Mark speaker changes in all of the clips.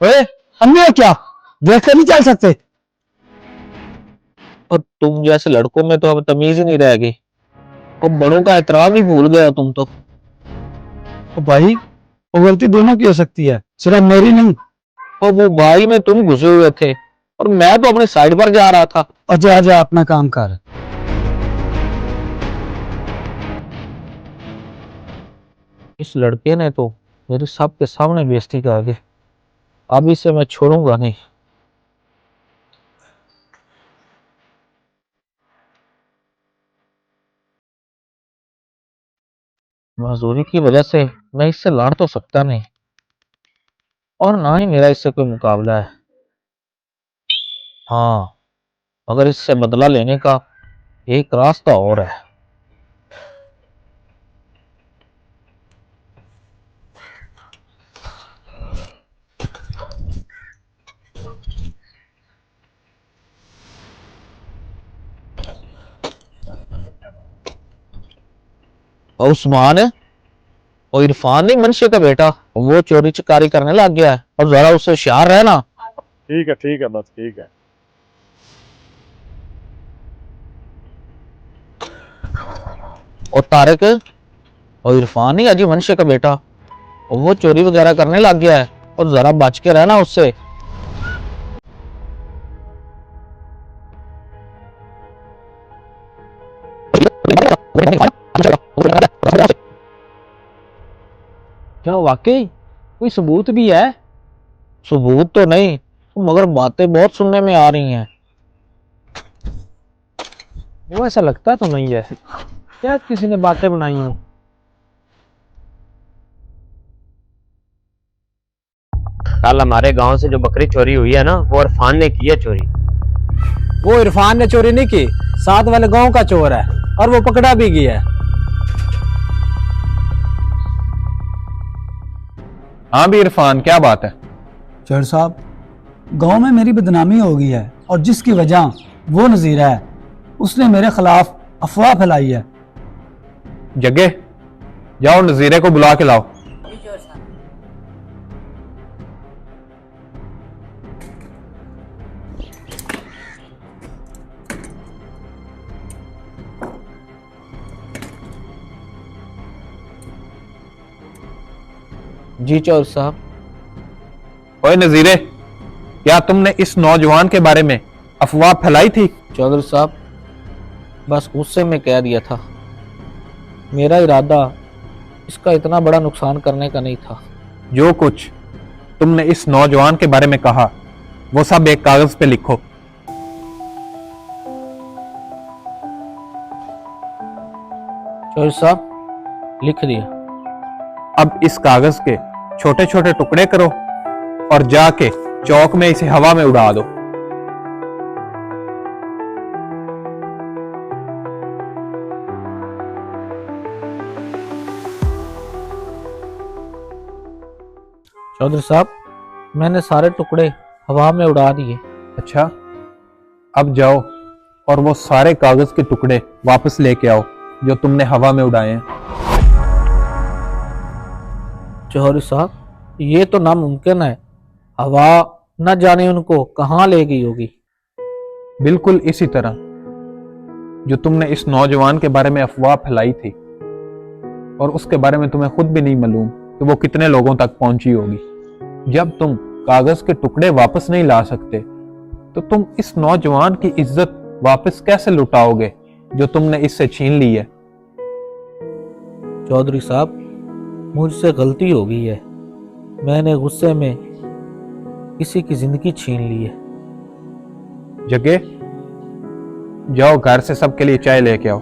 Speaker 1: ओए, अन्य हो क्या? देख कर नहीं चल सकते?
Speaker 2: और तुम जैसे लड़कों में तो अब तमीज ही नहीं रह गई। और बड़ों का एहतराम ही भूल गया तुम तो।
Speaker 1: ओ भाई, वो गलती दोनों की हो सकती है, सिर्फ मेरी नहीं।
Speaker 2: और वो भाई में तुम घुसे हुए थे और मैं तो अपने साइड पर जा रहा था।
Speaker 1: अच्छा आजा, अपना काम कर।
Speaker 2: इस लड़के ने तो मेरे सबके सामने बेइज्जती कर दी। अब इसे मैं छोड़ूंगा नहीं। मजदूरी की वजह से मैं इससे लड़ तो सकता नहीं और ना ही मेरा इससे कोई मुकाबला है। हाँ, मगर इससे बदला लेने का एक रास्ता और है। और उस्मान है और इरफान नहीं, मनशे का बेटा, वो चोरी चकारी करने लग गया है और जरा उससे होशियार रहना।
Speaker 3: ठीक है, बस ठीक है।
Speaker 2: और तारिक और इरफान नहीं, अजी मनशे का बेटा, और वो चोरी वगैरह करने लग गया है और जरा बच के रहना उससे।
Speaker 4: क्या वाकई कोई सबूत भी है?
Speaker 2: सबूत तो नहीं, मगर बातें बहुत सुनने में आ रही हैं।
Speaker 4: वो ऐसा लगता तो नहीं है, क्या किसी ने बातें बनाई हो?
Speaker 5: कल हमारे गांव से जो बकरी चोरी हुई है ना, वो इरफान ने की है चोरी।
Speaker 4: वो इरफान ने चोरी नहीं की, साथ वाले गांव का चोर है और वो पकड़ा भी गया है।
Speaker 6: हाँ भी इरफान, क्या बात है?
Speaker 1: चौधरी साहब, गांव में मेरी बदनामी हो गई है और जिसकी वजह वो नजीरा है, उसने मेरे खिलाफ अफवाह फैलाई है।
Speaker 6: जगे, जाओ नजीरे को बुला के लाओ।
Speaker 2: जी चौधरी साहब।
Speaker 6: ओए नजीरे, क्या तुमने इस नौजवान के बारे में अफवाह फैलाई थी?
Speaker 2: चौधरी साहब, बस गुस्से में कह दिया था। मेरा इरादा इसका इतना बड़ा नुकसान करने का नहीं था।
Speaker 6: जो कुछ तुमने इस नौजवान के बारे में कहा, वो सब एक कागज पे लिखो।
Speaker 2: चौधरी साहब, लिख दिया।
Speaker 6: अब इस कागज के छोटे छोटे टुकड़े करो और जाके चौक में इसे हवा में उड़ा दो।
Speaker 2: चौधरी साहब, मैंने सारे टुकड़े हवा में उड़ा दिए।
Speaker 6: अच्छा, अब जाओ और वो सारे कागज के टुकड़े वापस लेके आओ जो तुमने हवा में उड़ाए हैं।
Speaker 2: चौधरी साहब, ये तो नामुमकिन है। हवा न जाने उनको कहाँ ले गई होगी।
Speaker 6: बिल्कुल इसी तरह जो तुमने इस नौजवान के बारे में अफवाह फैलाई थी और उसके बारे में तुम्हें खुद भी नहीं मालूम कि वो कितने लोगों तक पहुंची होगी। जब तुम कागज के टुकड़े वापस नहीं ला सकते तो तुम इस नौजवान की इज्जत वापस कैसे लुटाओगे जो तुमने इससे छीन ली है?
Speaker 2: चौधरी साहब, मुझसे गलती हो गई है। मैंने गुस्से में किसी की जिंदगी छीन ली है।
Speaker 6: जगे, जाओ घर से सबके लिए चाय लेके आओ।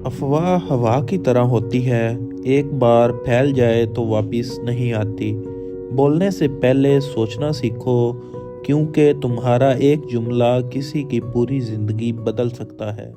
Speaker 7: अफवाह हवा की तरह होती है, एक बार फैल जाए तो वापस नहीं आती। बोलने से पहले सोचना सीखो, क्योंकि तुम्हारा एक जुमला किसी की पूरी जिंदगी बदल सकता है।